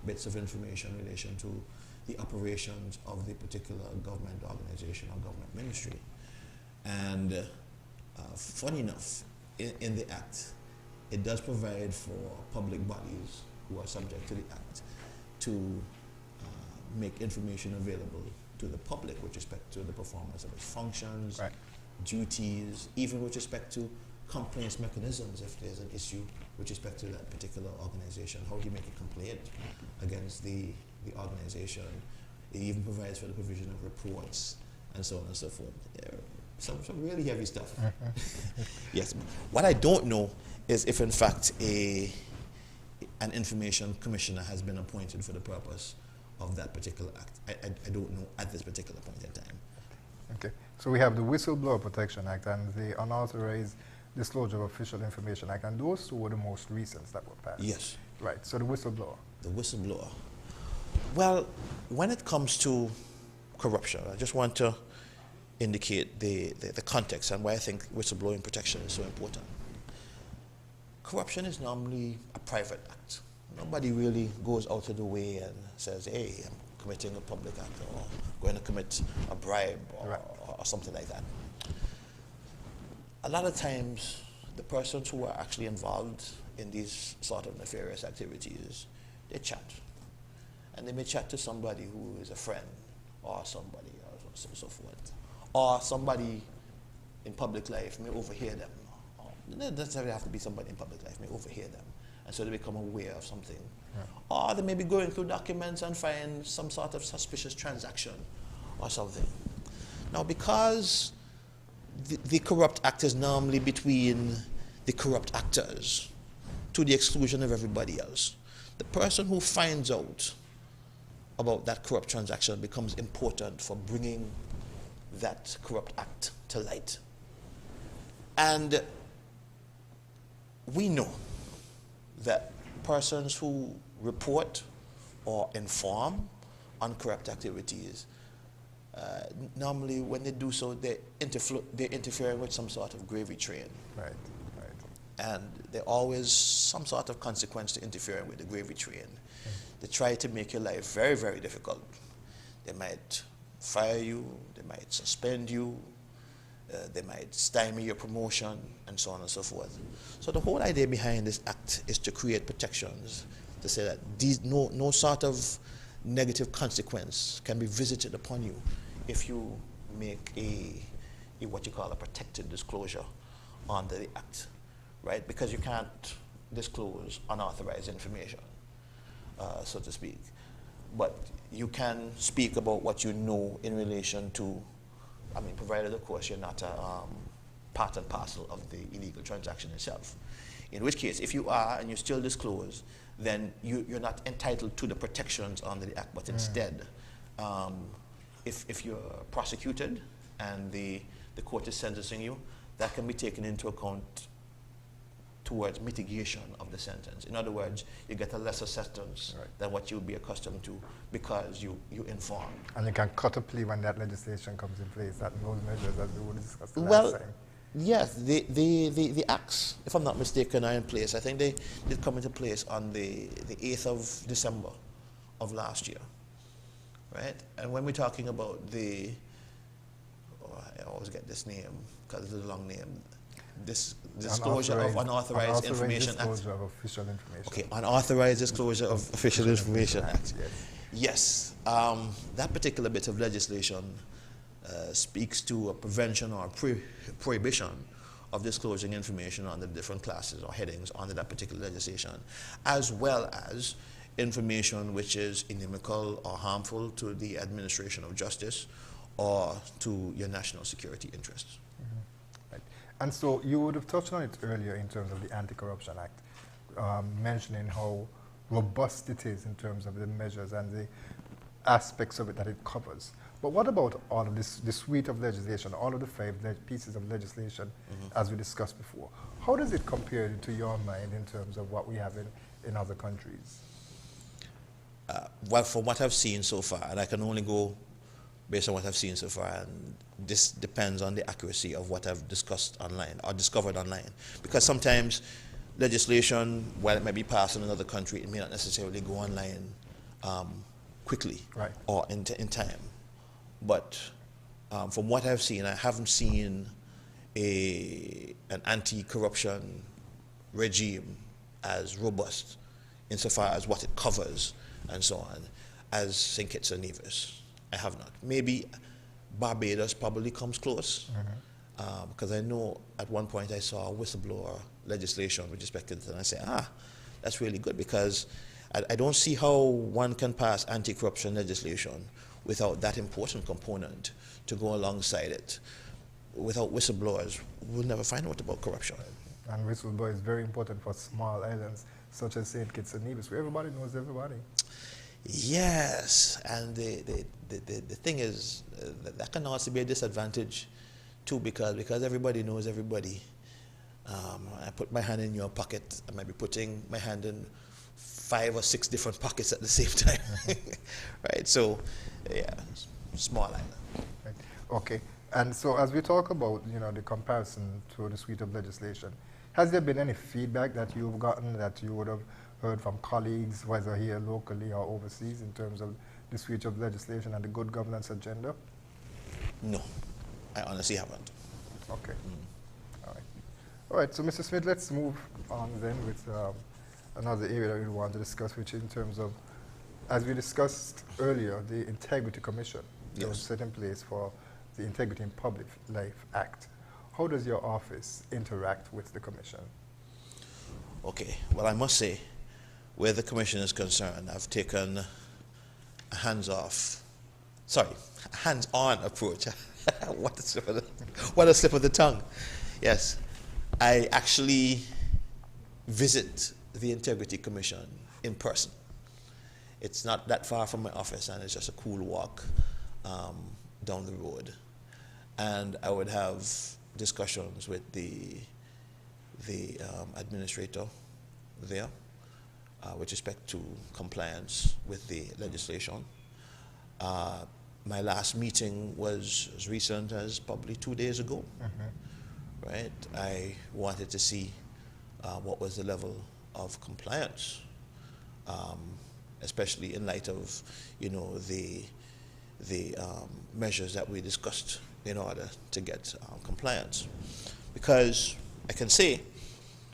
bits of information in relation to the operations of the particular government organization or government ministry. And funny enough, in the Act, it does provide for public bodies who are subject to the Act to make information available to the public with respect to the performance of its functions, right, duties, even with respect to complaints mechanisms if there's an issue with respect to that particular organization. How do you make a complaint against the organization? It even provides for the provision of reports and so on and so forth. Yeah, some really heavy stuff. Yes. What I don't know is if in fact an information commissioner has been appointed for the purpose of that particular act. I don't know at this particular point in time. Okay. So we have the Whistleblower Protection Act and the Unauthorized Disclosure of Official Information Act, and those two were the most recent that were passed. Yes. Right. So the whistleblower. The whistleblower. Well, when it comes to corruption, I just want to indicate the context and why I think whistleblowing protection is so important. Corruption is normally a private act. Nobody really goes out of the way and says, hey, I'm committing a public act or going to commit a bribe or something like that. A lot of times, the persons who are actually involved in these sort of nefarious activities, they chat. And they may chat to somebody who is a friend or somebody or so forth. Or somebody in public life may overhear them. It doesn't necessarily have to be somebody in public life, may overhear them. And so they become aware of something. Yeah. Or they may be going through documents and find some sort of suspicious transaction or something. Now, because the corrupt act is normally between the corrupt actors to the exclusion of everybody else, the person who finds out about that corrupt transaction becomes important for bringing that corrupt act to light. And we know that persons who report or inform on corrupt activities, normally when they do so, they're interfering with some sort of gravy train. Right, right. And there's always some sort of consequence to interfering with the gravy train. They try to make your life very, very difficult. They might fire you, they might suspend you, they might stymie your promotion, and so on and so forth. So the whole idea behind this act is to create protections, to say that no sort of negative consequence can be visited upon you if you make a what you call a protected disclosure under the act, right? Because you can't disclose unauthorized information, so to speak. But you can speak about what you know in relation to, I mean, provided, of course, you're not part and parcel of the illegal transaction itself. In which case, if you are and you still disclose, then you're not entitled to the protections under the act, but instead, if you're prosecuted and the court is sentencing you, that can be taken into account towards mitigation of the sentence. In other words, you get a lesser sentence than what you would be accustomed to because you informed. And you can cut a plea when that legislation comes in place, that those measures as we would discuss last time. Yes, the acts, if I'm not mistaken, are in place. I think they did come into place on the 8th of December of last year, right? And when we're talking about I always get this name because it's a long name, this Disclosure of Unauthorized Information Act. Disclosure of Official Information. Okay, Unauthorized Disclosure of Official Information Act. Yes. Yes, that particular bit of legislation speaks to a prevention or prohibition of disclosing information under different classes or headings under that particular legislation, as well as information which is inimical or harmful to the administration of justice or to your national security interests. Right. And so you would have touched on it earlier in terms of the Anti-Corruption Act, mentioning how robust it is in terms of the measures and the aspects of it that it covers. But what about all of this suite of legislation, all of the 5 pieces of legislation, as we discussed before? How does it compare to your mind in terms of what we have in other countries? Well, from what I've seen so far, and I can only go based on what I've seen so far, and this depends on the accuracy of what I've discussed online or discovered online. Because sometimes legislation, while it may be passed in another country, it may not necessarily go online quickly Right. or in time. But from what I've seen, I haven't seen an anti-corruption regime as robust insofar as what it covers and so on as St. Kitts and Nevis. I have not. Maybe Barbados probably comes close, because I know at one point I saw whistleblower legislation with respect to it, and I say, that's really good, because I don't see how one can pass anti-corruption legislation without that important component to go alongside it. Without whistleblowers, we'll never find out about corruption. And whistleblower is very important for small islands such as St. Kitts and Nevis, where everybody knows everybody. Yes, and the thing is, that can also be a disadvantage too, because everybody knows everybody. I put my hand in your pocket, I might be putting my hand in 5 or 6 different pockets at the same time. Right, so yeah, small island. Right. Okay, and so as we talk about, the comparison to the suite of legislation, has there been any feedback that you've gotten that you would have heard from colleagues, whether here locally or overseas, in terms of the suite of legislation and the good governance agenda? No, I honestly haven't. Okay. All right. All right, so Mr. Smith, let's move on then with another area that we want to discuss, which in terms of, as we discussed earlier, the Integrity Commission that was set in place for the Integrity in Public Life Act. How does your office interact with the commission? Okay, well, I must say, where the commission is concerned, I've taken a hands-on approach. What a slip of the tongue. Yes, I actually visit the Integrity Commission in person. It's not that far from my office, and it's just a cool walk down the road. And I would have discussions with the administrator there with respect to compliance with the legislation. My last meeting was as recent as probably 2 days ago. Right? I wanted to see what was the level of compliance, especially in light of the measures that we discussed in order to get compliance. Because I can say,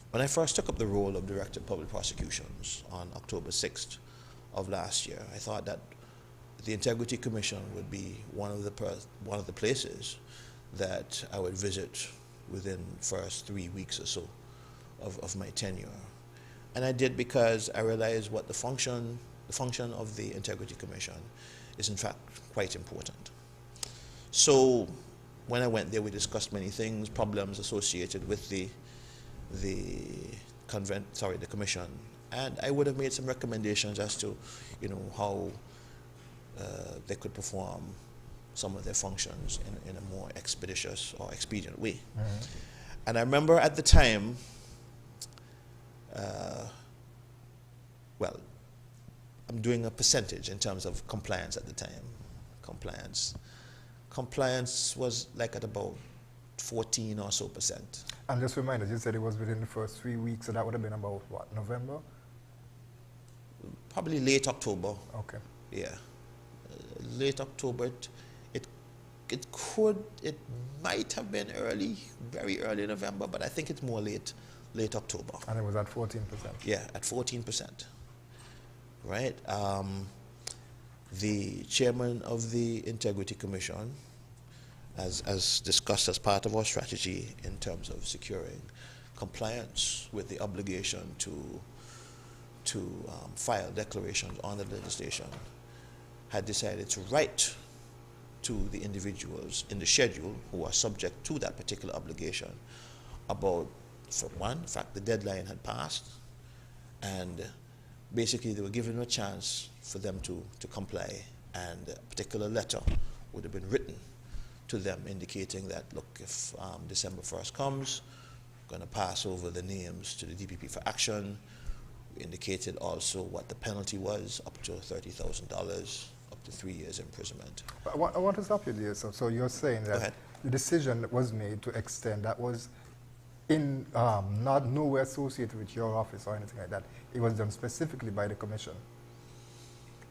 when I first took up the role of Director of Public Prosecutions on October 6th of last year, I thought that the Integrity Commission would be one of the places that I would visit within the first 3 weeks or so of my tenure. And I did, because I realized what the function of the Integrity Commission is in fact quite important. So when I went there, we discussed many things, problems associated with the commission, and I would have made some recommendations as to, how they could perform some of their functions in a more expeditious or expedient way. And I remember at the time, I'm doing a percentage in terms of compliance at the time. Compliance was like at about 14 or so %. And just remind us, you said it was within the first 3 weeks, so that would have been about what, November? Probably late October. Okay. Yeah, late October. It might have been very early November, but I think it's more late October. And it was at 14%. Yeah, at 14%. Right. The chairman of the Integrity Commission, as discussed as part of our strategy in terms of securing compliance with the obligation to file declarations on the legislation, had decided to write to the individuals in the schedule who are subject to that particular obligation about, for one, the fact the deadline had passed, and basically they were given a chance for them to comply, and a particular letter would have been written to them indicating that, look, if December 1st comes, we're going to pass over the names to the DPP for action. We indicated also what the penalty was, up to $30,000, up to 3 years imprisonment. I want to stop you there. So you're saying that the decision that was made to extend, that was in not nowhere associated with your office or anything like that. It was done specifically by the commission.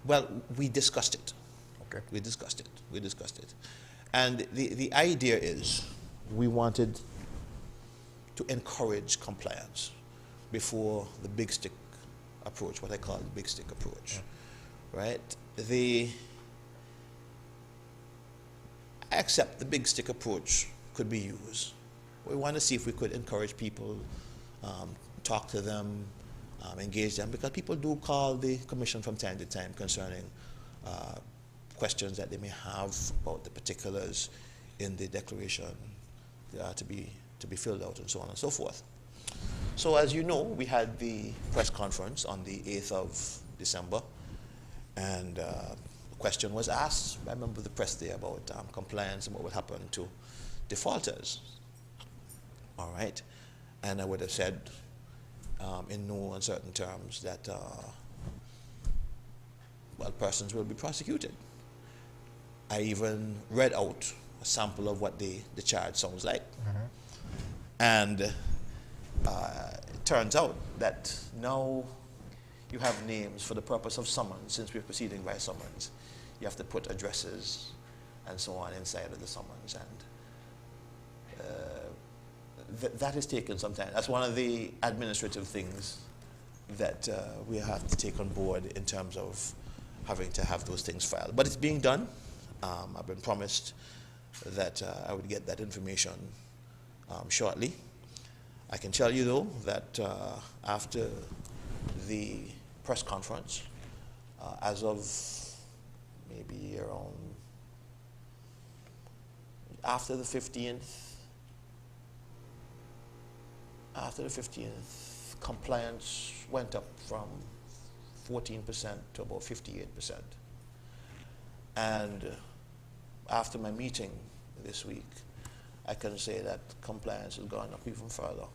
Well, we discussed it. Okay. We discussed it. We discussed it. And the idea is we wanted to encourage compliance before the big stick approach, what I call the big stick approach, right? I accept the big stick approach could be used. We want to see if we could encourage people, talk to them, engage them, because people do call the commission from time to time concerning questions that they may have about the particulars in the declaration to be filled out and so on and so forth. So as you know, we had the press conference on the 8th of December, and the question was asked by a member of the press there about compliance and what would happen to defaulters. All right, and I would have said in no uncertain terms that well, persons will be prosecuted. I even read out a sample of what the charge sounds like. And it turns out that now you have names for the purpose of summons. Since we're proceeding by summons, you have to put addresses and so on inside of the summons, and that has taken some time. That's one of the administrative things that we have to take on board in terms of having to have those things filed. But it's being done. I've been promised that I would get that information shortly. I can tell you though that after the press conference, as of maybe around after the 15th, compliance went up from 14% to about 58%. And after my meeting this week, I can say that compliance has gone up even further.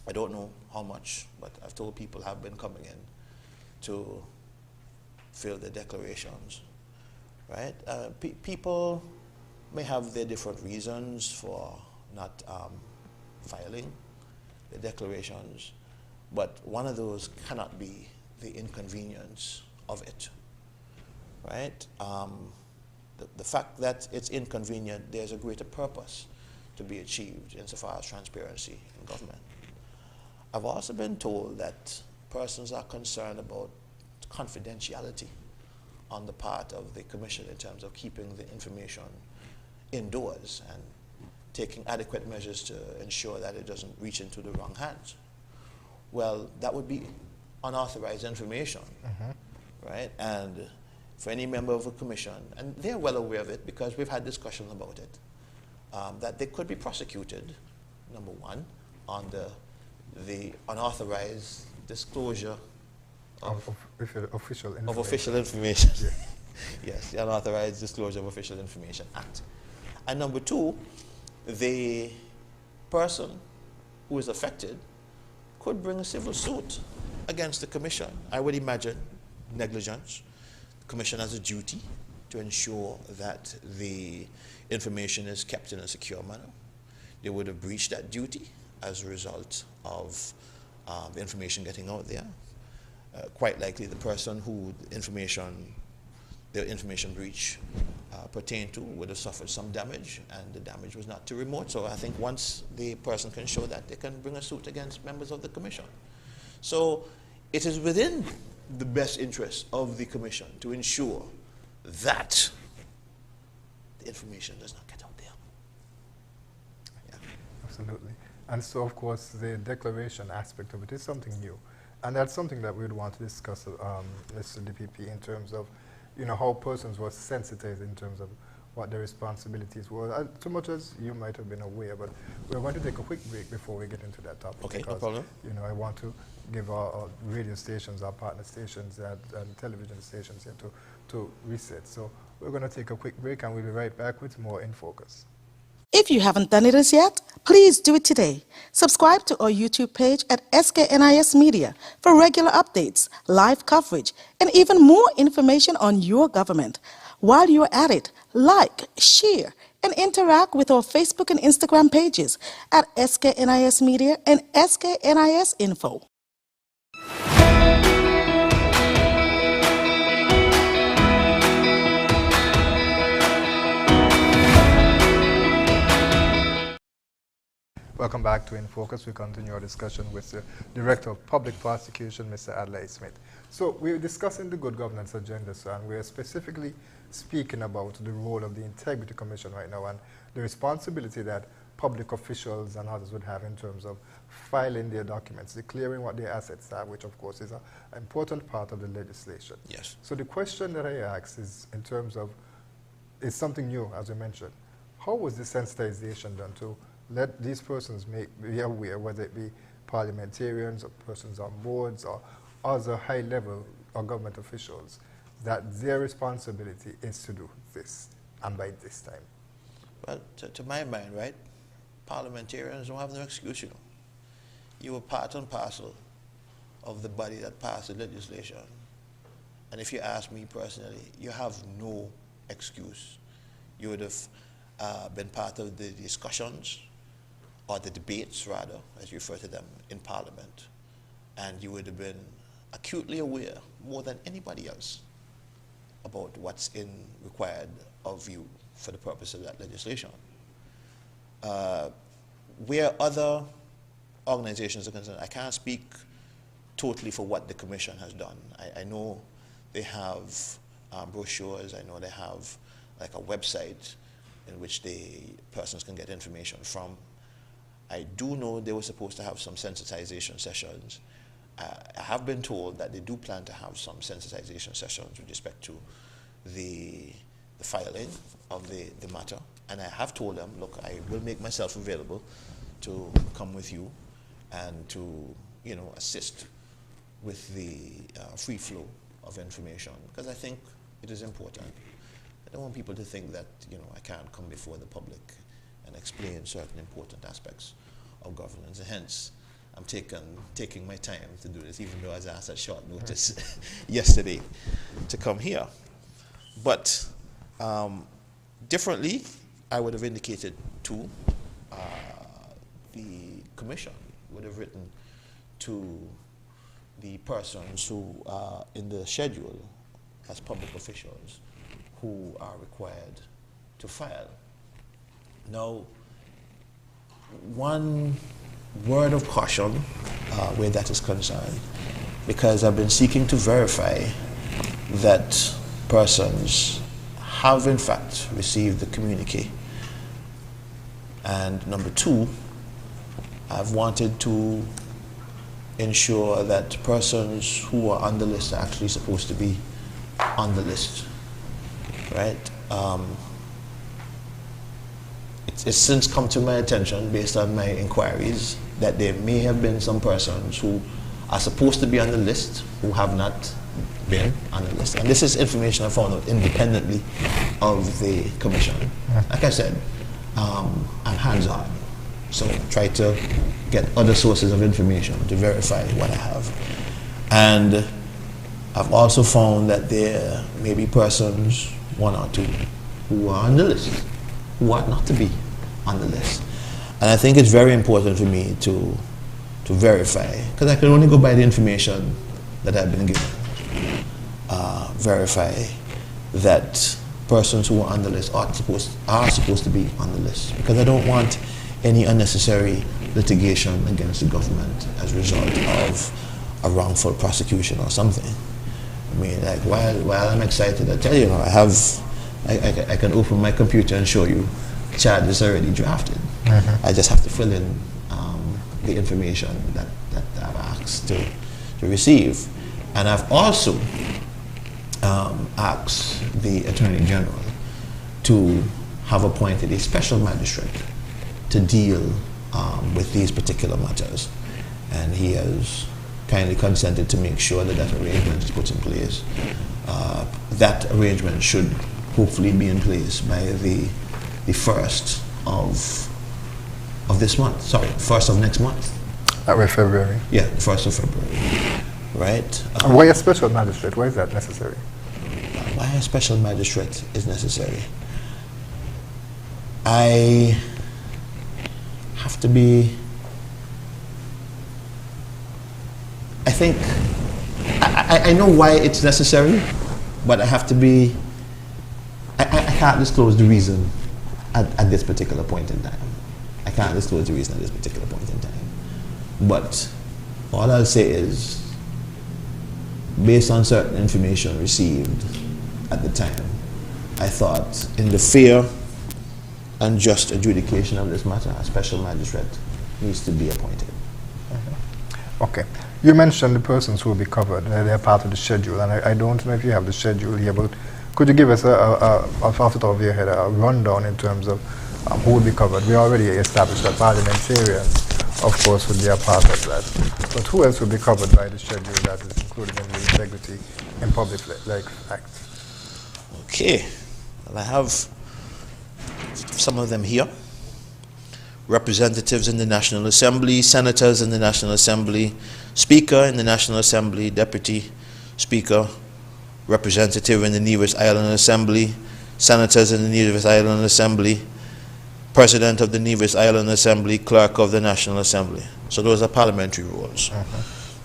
I don't know how much, but I've told people have been coming in to fill their declarations, right? People may have their different reasons for not filing the declarations, but one of those cannot be the inconvenience of it, right? The fact that it's inconvenient, there's a greater purpose to be achieved insofar as transparency in government. I've also been told that persons are concerned about confidentiality on the part of the commission in terms of keeping the information indoors and taking adequate measures to ensure that it doesn't reach into the wrong hands. Well, that would be unauthorized information, right? And for any member of a commission, and they're well aware of it because we've had discussions about it, that they could be prosecuted, number one, on the unauthorized disclosure of official information. Yes. Yes, the Unauthorized Disclosure of Official Information Act. And number two, the person who is affected could bring a civil suit against the commission. I would imagine negligence. The commission has a duty to ensure that the information is kept in a secure manner. They would have breached that duty as a result of the information getting out there. Quite likely the person who the information breach pertained to would have suffered some damage, and the damage was not too remote. So I think once the person can show that, they can bring a suit against members of the commission. So it is within the best interest of the commission to ensure that the information does not get out there. Yeah. Absolutely. And so, of course, the declaration aspect of it is something new. And that's something that we would want to discuss, Mr. DPP, in terms of, you know, how persons were sensitized in terms of what their responsibilities were. Too much as you might have been aware, but we're going to take a quick break before we get into that topic. Okay, because, no problem. you know, I want to give our radio stations, our partner stations, and television stations here to reset. So we're going to take a quick break, and we'll be right back with more In Focus. If you haven't done it as yet, please do it today. Subscribe to our YouTube page at SKNIS Media for regular updates, live coverage, and even more information on your government. While you're at it, like, share, and interact with our Facebook and Instagram pages at SKNIS Media and SKNIS Info. Welcome back to InFocus. We continue our discussion with the Director of Public Prosecution, Mr. Adlai Smith. So we're discussing the good governance agenda, sir, and we're specifically speaking about the role of the Integrity Commission right now and the responsibility that public officials and others would have in terms of filing their documents, declaring what their assets are, which of course is an important part of the legislation. Yes. So the question that I ask is in terms of, it's something new, as you mentioned. How was the sensitization done to let these persons be aware, whether it be parliamentarians or persons on boards or other high-level or government officials, that their responsibility is to do this, and by this time? Well, to my mind, right, parliamentarians don't have no excuse, you know. You were part and parcel of the body that passed the legislation. And if you ask me personally, you have no excuse. You would have been part of the discussions, or the debates rather, as you refer to them, in Parliament. And you would have been acutely aware, more than anybody else, about what's required of you for the purpose of that legislation. Where other organizations are concerned, I can't speak totally for what the Commission has done. I know they have brochures, I know they have like a website in which persons can get information from. I do know they were supposed to have some sensitization sessions. I have been told that they do plan to have some sensitization sessions with respect to the filing of the matter. And I have told them, look, I will make myself available to come with you and to, you know, assist with the free flow of information, because I think it is important. I don't want people to think that, you know, I can't come before the public and explain certain important aspects of governance. And hence, I'm taking my time to do this, even though I was asked at short notice yesterday to come here. But differently, I would have indicated to the Commission, would have written to the persons who are in the schedule as public officials who are required to file. Now, one word of caution where that is concerned, because I've been seeking to verify that persons have in fact received the communique. And number two, I've wanted to ensure that persons who are on the list are actually supposed to be on the list, right? It's since come to my attention, based on my inquiries, that there may have been some persons who are supposed to be on the list who have not been on the list. And this is information I found out independently of the Commission. Like I said, I'm hands-on, so try to get other sources of information to verify what I have. And I've also found that there may be persons, one or two, who are on the list, who ought not to be on the list. And I think it's very important for me to verify, because I can only go by the information that I've been given, verify that persons who are on the list are supposed to be on the list, because I don't want any unnecessary litigation against the government as a result of a wrongful prosecution or something. I mean, like, while I'm excited, I tell you, I can open my computer and show you charges already drafted. I just have to fill in the information that I've asked to receive. And I've also asked the Attorney General to have appointed a special magistrate to deal with these particular matters. And he has kindly consented to make sure that that arrangement is put in place. That arrangement should hopefully be in place by the 1st of this month. Sorry, 1st of next month. That way February? Yeah, 1st of February. Right? Why a special magistrate? Why is that necessary? Why a special magistrate is necessary? I have to be... I think... I know why it's necessary, but I have to be... I can't disclose the reason at this particular point in time. I can't disclose the reason at this particular point in time. But all I'll say is, based on certain information received at the time, I thought in the fair and just adjudication of this matter, a special magistrate needs to be appointed. Okay. You mentioned the persons who will be covered. They're part of the schedule, and I don't know if you have the schedule here, but could you give us, off the top of your head, a rundown in terms of who will be covered? We already established that parliamentarians, of course, would be a part of that. But who else will be covered by the schedule that is included in the Integrity in Public Life Act? Okay. Well, I have some of them here. Representatives in the National Assembly, senators in the National Assembly, Speaker in the National Assembly, Deputy Speaker, representative in the Nevis Island Assembly, senators in the Nevis Island Assembly, President of the Nevis Island Assembly, Clerk of the National Assembly. So those are parliamentary roles.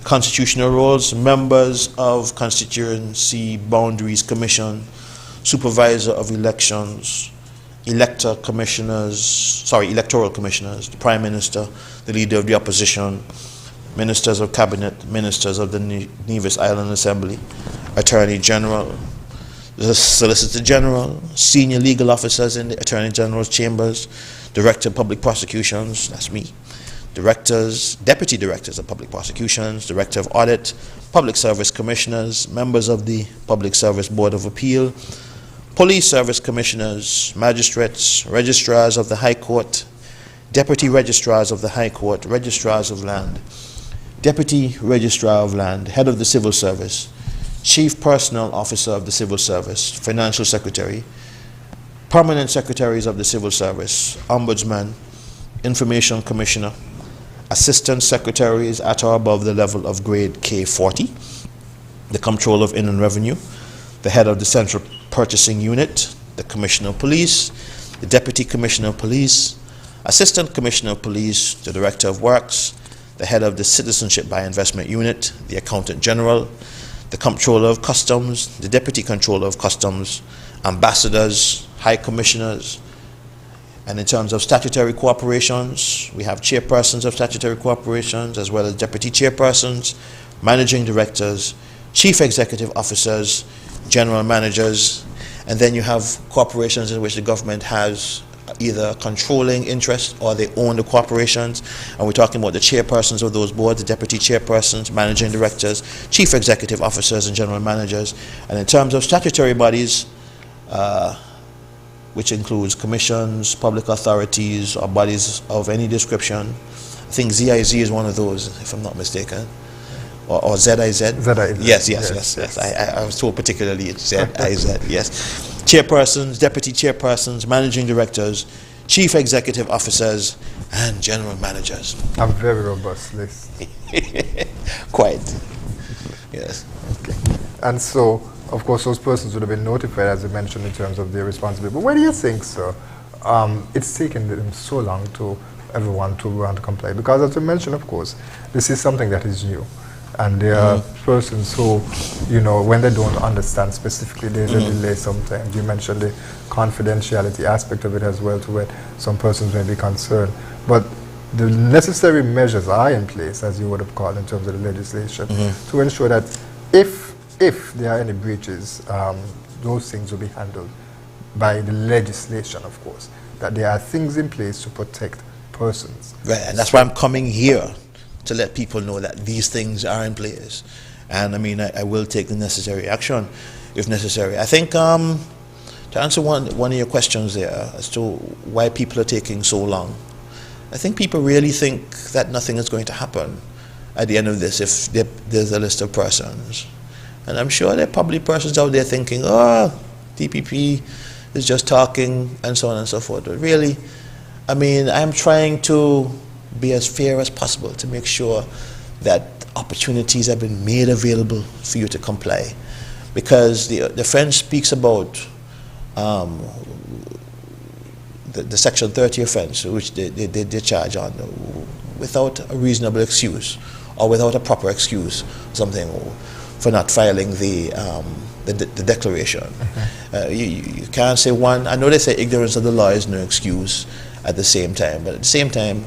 Constitutional roles, members of Constituency Boundaries Commission, Supervisor of Elections, electoral commissioners, the Prime Minister, the Leader of the Opposition, Ministers of Cabinet, Ministers of the Nevis Island Assembly, Attorney General, the Solicitor General, senior legal officers in the Attorney General's chambers, Director of Public Prosecutions, that's me, directors, deputy directors of public prosecutions, Director of Audit, Public Service Commissioners, members of the Public Service Board of Appeal, Police Service Commissioners, magistrates, registrars of the High Court, deputy registrars of the High Court, registrars of land, deputy registrar of land, head of the Civil Service, chief personnel officer of the Civil Service, financial secretary, permanent secretaries of the Civil Service, ombudsman, information commissioner, assistant secretaries at or above the level of grade K40, the Comptroller of Inland Revenue, the head of the Central Purchasing Unit, the Commissioner of Police, the Deputy Commissioner of Police, Assistant Commissioner of Police, the Director of Works, the head of the Citizenship by Investment Unit, the Accountant General, the Comptroller of Customs, the Deputy Controller of Customs, ambassadors, high commissioners. And in terms of statutory corporations, we have chairpersons of statutory corporations as well as deputy chairpersons, managing directors, chief executive officers, general managers, and then you have corporations in which the government has either controlling interest or they own the corporations, and we're talking about the chairpersons of those boards, the deputy chairpersons, managing directors, chief executive officers, and general managers. And in terms of statutory bodies, which includes commissions, public authorities, or bodies of any description, I think ZIZ is one of those, if I'm not mistaken. Or ZIZ? ZIZ. Yes. I was told particularly it's ZIZ, yes. Chairpersons, deputy chairpersons, managing directors, chief executive officers, and general managers. A very robust list. Quite. Yes. Okay. And so, of course, those persons would have been notified, as you mentioned, in terms of their responsibility. But why do you think, sir, it's taken them so long to everyone to want to comply? Because, as you mentioned, of course, this is something that is new. And there are persons who, you know, when they don't understand specifically, there's a delay sometimes. You mentioned the confidentiality aspect of it as well, to where some persons may be concerned. But the necessary measures are in place, as you would have called in terms of the legislation, to ensure that if there are any breaches, those things will be handled by the legislation, of course, that there are things in place to protect persons. Right, and that's why I'm coming here, to let people know that these things are in place. And I mean, I will take the necessary action if necessary. I think to answer one of your questions there as to why people are taking so long, I think people really think that nothing is going to happen at the end of this if there's a list of persons. And I'm sure there are probably persons out there thinking, oh, DPP is just talking and so on and so forth. But really, I mean, I'm trying to be as fair as possible to make sure that opportunities have been made available for you to comply. Because the French speaks about the Section 30 offense, which they charge on, without a reasonable excuse or without a proper excuse, something for not filing the declaration. You can't say one. I know they say ignorance of the law is no excuse, at the same time. But at the same time,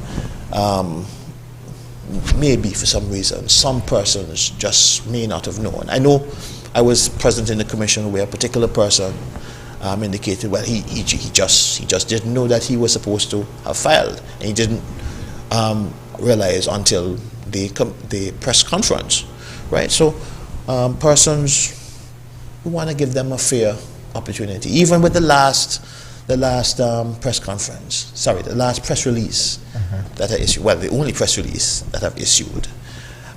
maybe for some reason, some persons just may not have known. I know I was present in the commission where a particular person indicated, well, he just didn't know that he was supposed to have filed, and he didn't realize until the press conference, right? So persons, we want to give them a fair opportunity, even with the last press conference. Sorry, the last press release that I issued. Well, the only press release that I've issued.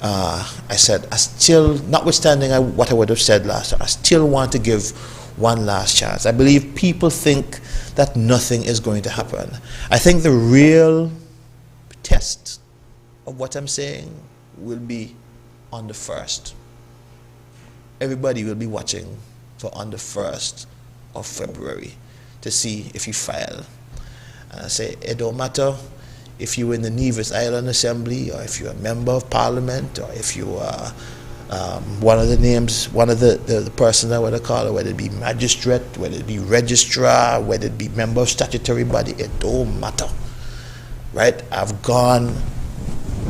I said, I still, notwithstanding what I would have said last time, I still want to give one last chance. I believe people think that nothing is going to happen. I think the real test of what I'm saying will be on the 1st. Everybody will be watching for on the 1st of February to see if you file. And I say, it don't matter if you're in the Nevis Island Assembly, or if you're a member of Parliament, or if you are one of the persons I would call it, whether it be magistrate, whether it be registrar, whether it be member of statutory body, it don't matter, right? I've gone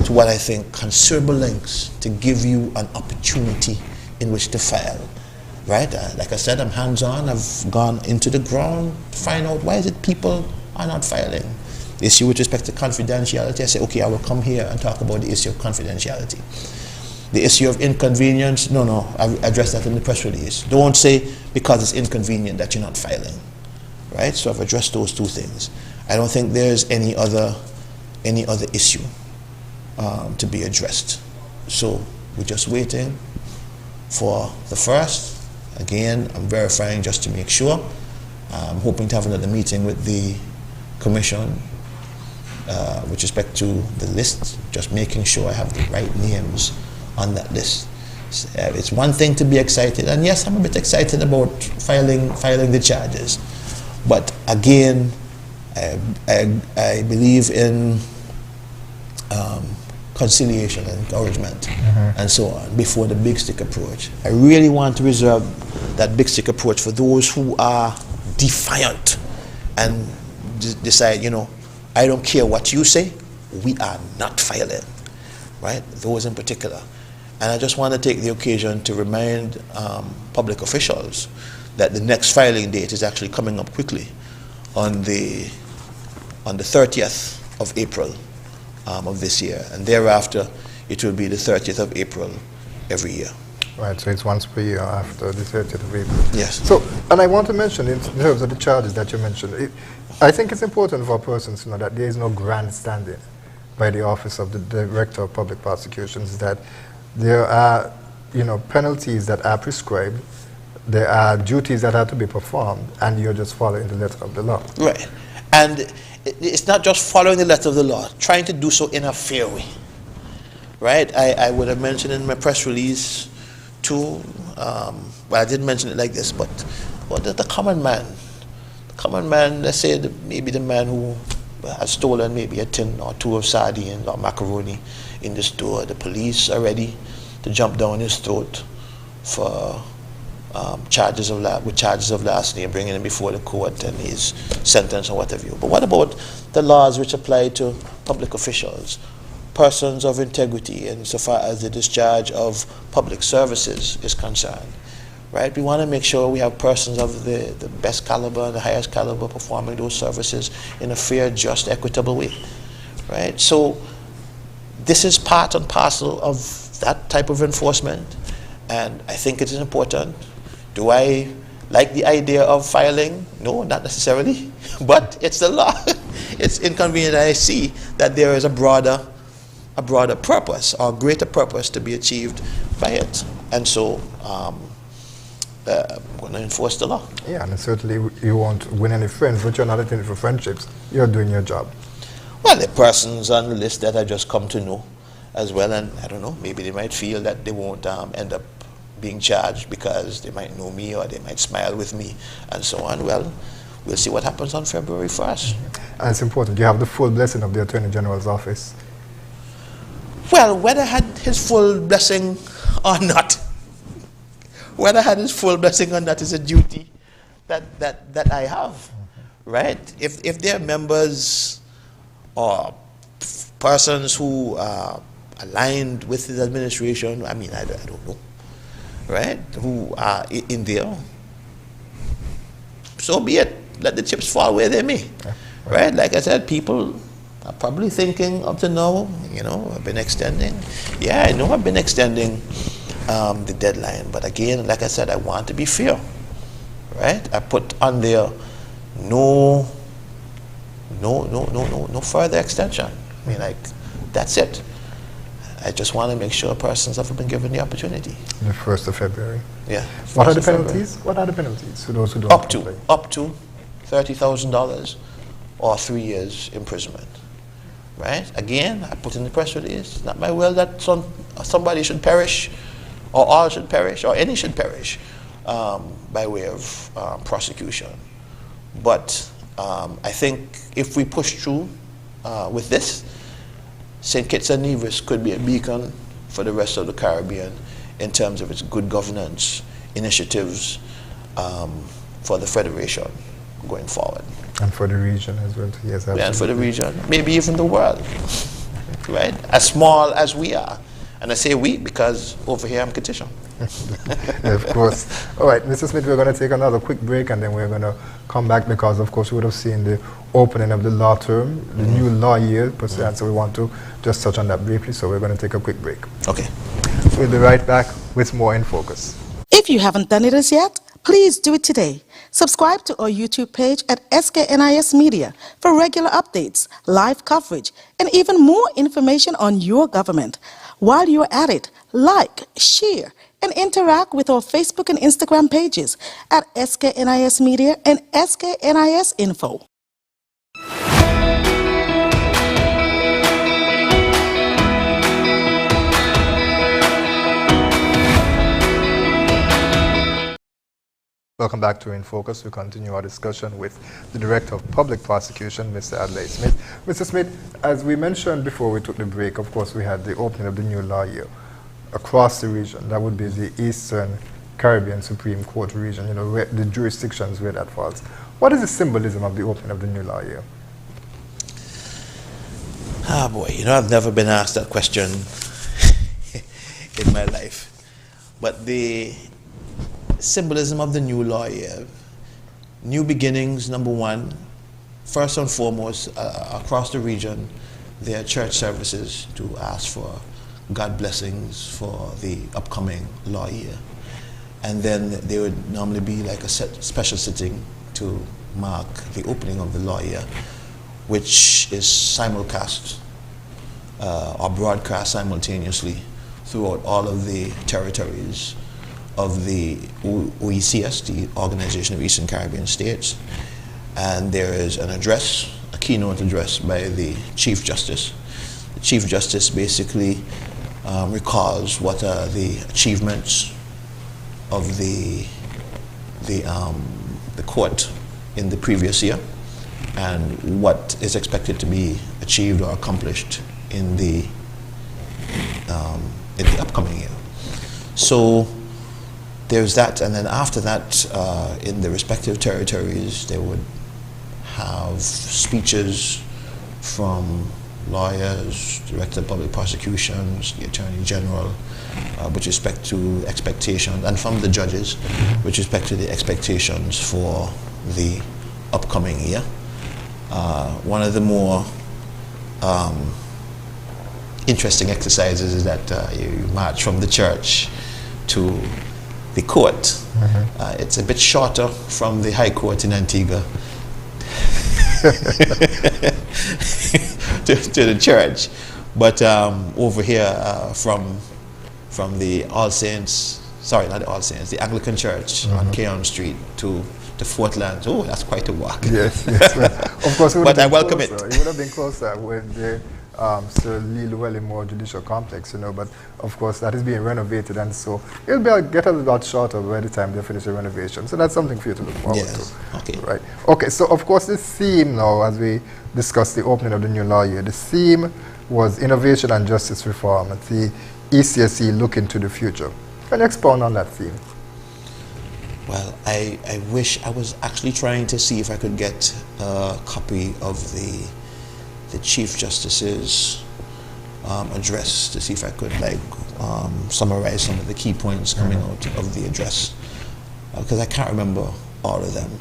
to what I think considerable lengths to give you an opportunity in which to file, right? Like I said, I'm hands-on. I've gone into the ground to find out why is it people are not filing. The issue with respect to confidentiality, I say, okay, I will come here and talk about the issue of confidentiality. The issue of inconvenience, no, I've addressed that in the press release. Don't say because it's inconvenient that you're not filing, right? So I've addressed those two things. I don't think there's any other issue to be addressed. So we're just waiting for the 1st. Again, I'm verifying just to make sure. I'm hoping to have another meeting with the commission with respect to the list, just making sure I have the right names on that list. It's one thing to be excited, and yes, I'm a bit excited about filing the charges, but again, I believe in conciliation and encouragement and so on before the big stick approach. I really want to reserve that big stick approach for those who are defiant and decide, you know, I don't care what you say, we are not filing, right? Those in particular. And I just want to take the occasion to remind public officials that the next filing date is actually coming up quickly on the 30th of April of this year, and thereafter it will be the 30th of April every year. Right, so it's once per year after the 30th of April. Yes. So, and I want to mention in terms of the charges that you mentioned, I think it's important for persons to know that there is no grandstanding by the Office of the Director of Public Prosecutions, that there are, you know, penalties that are prescribed, there are duties that are to be performed, and you're just following the letter of the law. Right. And it's not just following the letter of the law, trying to do so in a fair way. Right? I would have mentioned in my press release too, well, I didn't mention it like this, but the common man, let's say maybe the man who has stolen maybe a tin or two of sardines or macaroni in the store, the police are ready to jump down his throat for charges of larceny and bringing him before the court and his sentence or whatever. But what about the laws which apply to public officials, persons of integrity, insofar as the discharge of public services is concerned? Right? We want to make sure we have persons of the best caliber, the highest caliber, performing those services in a fair, just, equitable way. Right? So this is part and parcel of that type of enforcement, and I think it is important. Do I like the idea of filing? No, not necessarily, but it's the law. It's inconvenient. I see that there is a broader purpose or greater purpose to be achieved by it, and so I'm going to enforce the law. Yeah, and certainly you won't win any friends, but you're not in it for friendships. You're doing your job. Well, there are persons on the list that I just come to know as well, and I don't know, maybe they might feel that they won't end up being charged because they might know me or they might smile with me and so on. Well, we'll see what happens on February 1st. And it's important, you have the full blessing of the Attorney General's office. Well, whether I had his full blessing or not, whether I had his full blessing or not is a duty that I have, right? If there are members or persons who are aligned with his administration, I mean, I don't know, right, who are in there, so be it. Let the chips fall where they may, right? Like I said, people are probably thinking up to now, I've been extending. Yeah, I know I've been extending the deadline, but again, like I said, I want to be fair, right? I put on there no further extension. I mean, like, that's it. I just want to make sure persons have been given the opportunity. The 1st of February. Yeah. What are the penalties? What are the penalties for those who don't comply? Up to $30,000 or 3 years imprisonment. Right? Again, I put in the press release, it's not my will that somebody should perish, or all should perish, or any should perish by way of prosecution. But I think if we push through with this, St. Kitts and Nevis could be a beacon for the rest of the Caribbean in terms of its good governance initiatives for the Federation going forward. And for the region as well, yes. Absolutely. Yeah, and for the region, maybe even the world, right? As small as we are. And I say we because over here I'm Katisha. Yeah, of course. All right, Mr. Smith, we're going to take another quick break and then we're going to come back because, of course, we would have seen the opening of the law term, the new law year, per se, and so we want to just touch on that briefly, so we're going to take a quick break. Okay. We'll be right back with more In Focus. If you haven't done it as yet, please do it today. Subscribe to our YouTube page at SKNIS Media for regular updates, live coverage, and even more information on your government. While you're at it, like, share, and interact with our Facebook and Instagram pages at SKNIS Media and SKNIS Info. Welcome back to In Focus. We continue our discussion with the Director of Public Prosecution, Mr. Adlai Smith. Mr. Smith, as we mentioned before we took the break, of course, we had the opening of the new law year across the region. That would be the Eastern Caribbean Supreme Court region, where the jurisdictions where that falls. What is the symbolism of the opening of the new law year? Ah, boy, I've never been asked that question in my life. But the symbolism of the new law year, new beginnings, number one. First and foremost, across the region, there are church services to ask for God blessings for the upcoming law year. And then there would normally be like a special sitting to mark the opening of the law year, which is simulcast or broadcast simultaneously throughout all of the territories of the OECS, the Organization of Eastern Caribbean States. And there is an address, a keynote address by the Chief Justice. The Chief Justice basically recalls what are the achievements of the court in the previous year and what is expected to be achieved or accomplished in the upcoming year. So there's that, and then after that, in the respective territories, they would have speeches from lawyers, Director of Public Prosecutions, the Attorney General, with respect to expectations, and from the judges, with respect to the expectations for the upcoming year. One of the more interesting exercises is that you march from the church to the court. It's a bit shorter from the High Court in Antigua to the church, but over here from the All Saints, sorry, not the All Saints, the Anglican Church on Keon Street to Fort Lands. Oh, that's quite a walk. Yes, well, of course. But I welcome it. It would have been closer with the Sir Lee Llewellyn Judicial Complex, but of course that is being renovated, and so it'll get a lot shorter by the time they finish the renovation. So that's something for you to look forward to. Okay. Right. Okay. So of course the theme now, as we discussed the opening of the new law year, the theme was innovation and justice reform. At the ECSE looking to the future. Can you expound on that theme? Well, I wish I was actually trying to see if I could get a copy of the the Chief Justice's address to see if I could summarize some of the key points coming out of the address, because I can't remember all of them.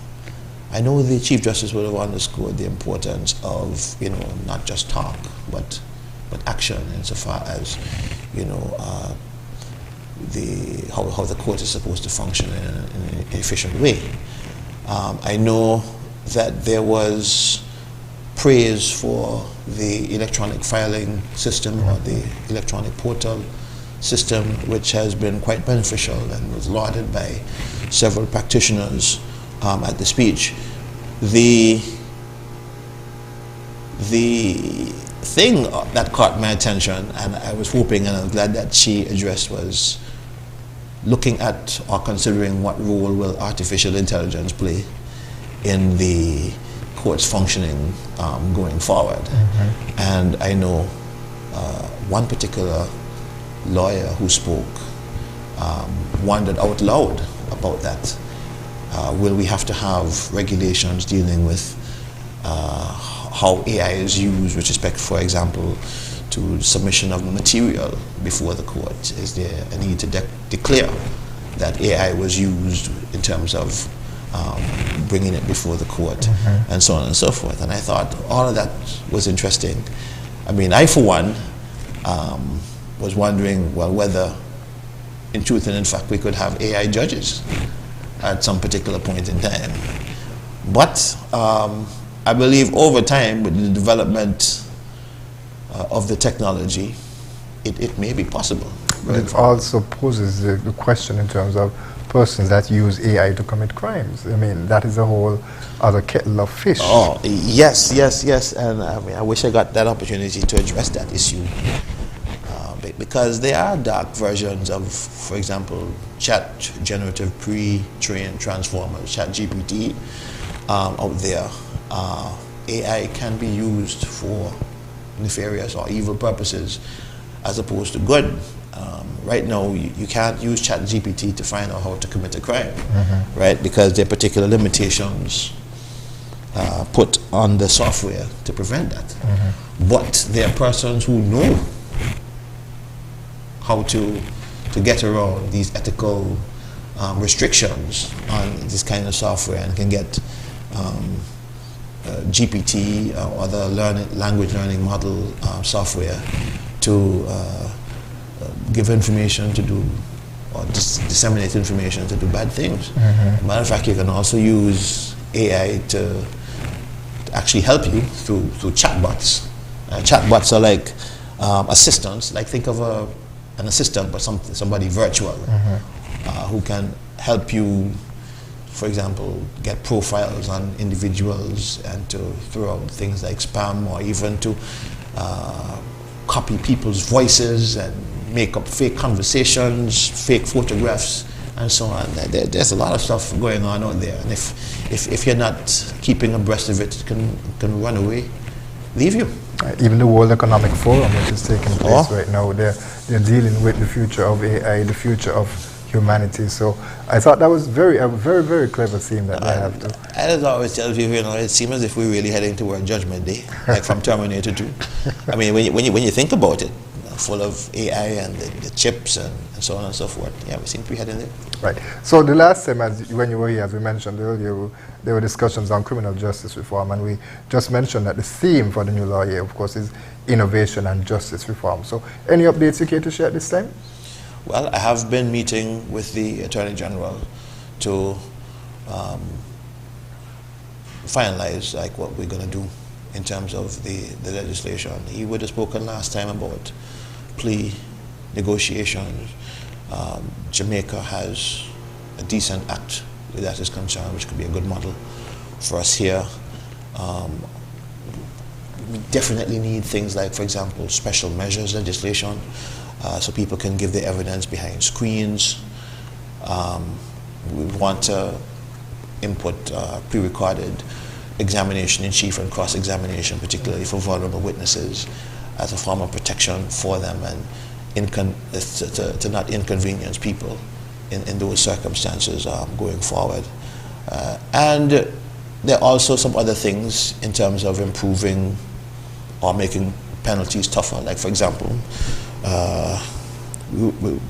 I know the Chief Justice would have underscored the importance of, not just talk, but action, insofar as, how the court is supposed to function in an efficient way. I know that there was praise for the electronic filing system, or the electronic portal system, which has been quite beneficial and was lauded by several practitioners at the speech. The thing that caught my attention, and I was hoping and I'm glad that she addressed, was looking at or considering what role will artificial intelligence play in the court's functioning going forward. And I know one particular lawyer who spoke wondered out loud about that. Will we have to have regulations dealing with how AI is used with respect, for example, to submission of material before the court? Is there a need to declare that AI was used in terms of bringing it before the court, and so on and so forth? And I thought all of that was interesting. I mean, I, for one, was wondering, well, whether in truth and in fact we could have AI judges at some particular point in time. But I believe over time, with the development of the technology, it may be possible. But it also poses the question in terms of persons that use AI to commit crimes. I mean, that is a whole other kettle of fish. Oh, yes. And I mean, I wish I got that opportunity to address that issue. Because there are dark versions of, for example, chat generative pre-trained transformers, chat GPT, out there. AI can be used for nefarious or evil purposes as opposed to good. Right now, you can't use chat GPT to find out how to commit a crime, right? Because there are particular limitations put on the software to prevent that. But there are persons who know how to get around these ethical restrictions on this kind of software, and can get GPT or other language learning model software to give information to do, or disseminate information to do bad things. As a matter of fact, you can also use AI to actually help you through chatbots. Chatbots are like assistants. Like, think of an assistant, but somebody virtual, who can help you, for example, get profiles on individuals and to throw out things like spam, or even to copy people's voices and make up fake conversations, fake photographs, and so on. There's a lot of stuff going on out there, and if you're not keeping abreast of it, it can run away, leave you. Even the World Economic Forum, which is taking place right now, they're dealing with the future of AI, the future of humanity. So I thought that was a very clever theme that they have to. I just always tell people, it seems as if we're really heading toward Judgment Day, like from Terminator 2. I mean, when you think about it, full of AI and the chips and so on and so forth, yeah, we seem to be heading there. Right. So the last time, when you were here, as we mentioned earlier, there were discussions on criminal justice reform, and we just mentioned that the theme for the new law here, of course, is innovation and justice reform. So any updates you care to share at this time? Well, I have been meeting with the Attorney General to finalize what we're going to do in terms of the legislation. He would have spoken last time about plea negotiations. Jamaica has a decent act where that is concerned, which could be a good model for us here. We definitely need things like, for example, special measures legislation, so people can give their evidence behind screens. We want to input pre-recorded examination in chief and cross-examination, particularly for vulnerable witnesses, as a form of protection for them, and to not inconvenience people in those circumstances going forward. And there are also some other things in terms of improving or making penalties tougher. Like, for example, we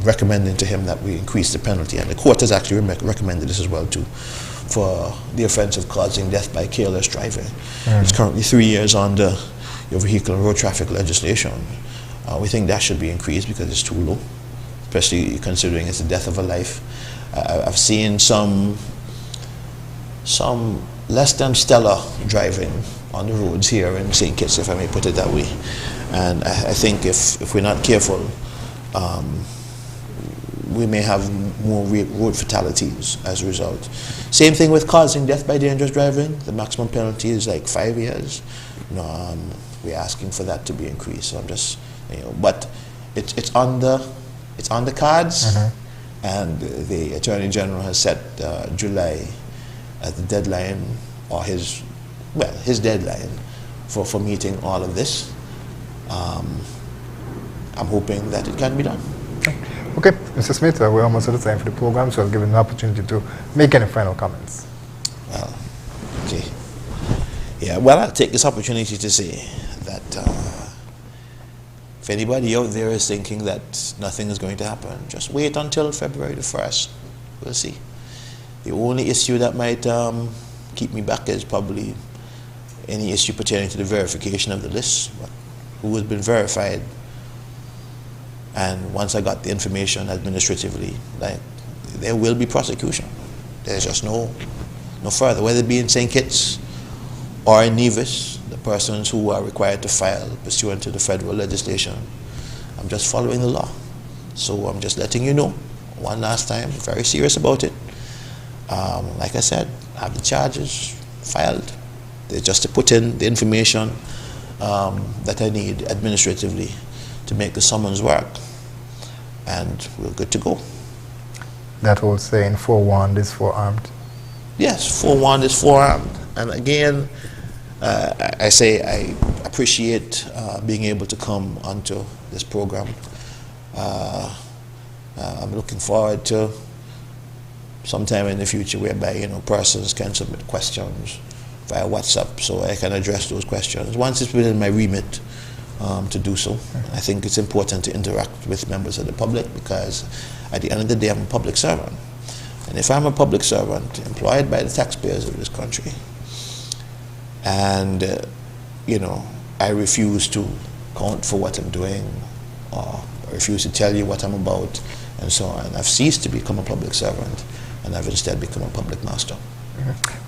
recommending to him that we increase the penalty, and the court has actually recommended this as well too, for the offense of causing death by careless driving. It's currently 3 years under your vehicle and road traffic legislation. We think that should be increased because it's too low, especially considering it's the death of a life. I've seen some less than stellar driving on the roads here in St. Kitts, if I may put it that way. And I think if we're not careful, we may have more road fatalities as a result. Same thing with causing death by dangerous driving. The maximum penalty is like 5 years. We're asking for that to be increased. So I'm just, but it's on the cards, and the Attorney General has set July as the deadline, or his deadline for meeting all of this. I'm hoping that it can be done. Okay, Mr. Smith, we're almost out of time for the program, so I'll give you an opportunity to make any final comments. Well, okay. Yeah, well, I'll take this opportunity to say that if anybody out there is thinking that nothing is going to happen, just wait until February the 1st. We'll see. The only issue that might keep me back is probably any issue pertaining to the verification of the list, but who has been verified. And once I got the information administratively, like, there will be prosecution. There's just no further, whether it be in St. Kitts or in Nevis, the persons who are required to file pursuant to the federal legislation. I'm just following the law. So I'm just letting you know, one last time, very serious about it. Like I said, I have the charges filed. They're just to put in the information that I need administratively to make the summons work, and we're good to go. That old saying, forewarned is forearmed. Yes, forewarned is forearmed. And again, I say I appreciate being able to come onto this program. I'm looking forward to sometime in the future whereby persons can submit questions via WhatsApp, so I can address those questions once it's within my remit to do so. I think it's important to interact with members of the public, because at the end of the day, I'm a public servant. And if I'm a public servant employed by the taxpayers of this country, and I refuse to count for what I'm doing, or I refuse to tell you what I'm about, and so on, I've ceased to become a public servant, and I've instead become a public master.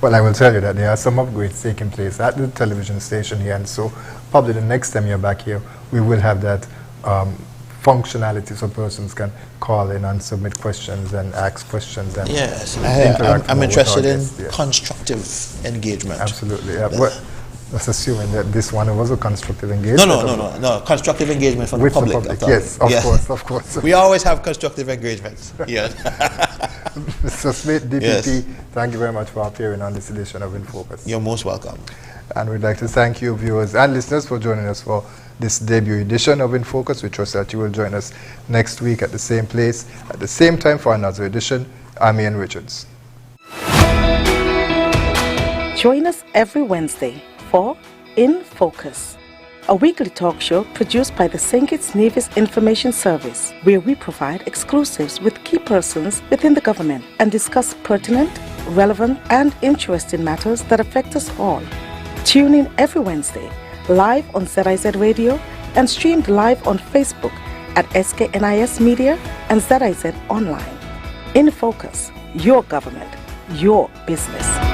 Well, I will tell you that there are some upgrades taking place at the television station here, and so probably the next time you're back here, we will have that functionality so persons can call in and submit questions and ask questions. And yes, I'm interested in constructive engagement. Absolutely. Yeah. Well, that's assuming that this one was a constructive engagement. No. Constructive engagement from the public. Yes, of course. We always have constructive engagements. Yeah. Mr. Smith, DPP, thank you very much for appearing on this edition of InFocus. You're most welcome. And we'd like to thank you, viewers and listeners, for joining us for this debut edition of InFocus. We trust that you will join us next week at the same place, at the same time, for another edition. I'm Ian Richards. Join us every Wednesday for InFocus, a weekly talk show produced by the St. Kitts Nevis Information Service, where we provide exclusives with key persons within the government and discuss pertinent, relevant, and interesting matters that affect us all. Tune in every Wednesday, live on ZIZ Radio and streamed live on Facebook at SKNIS Media and ZIZ Online. InFocus, your government, your business.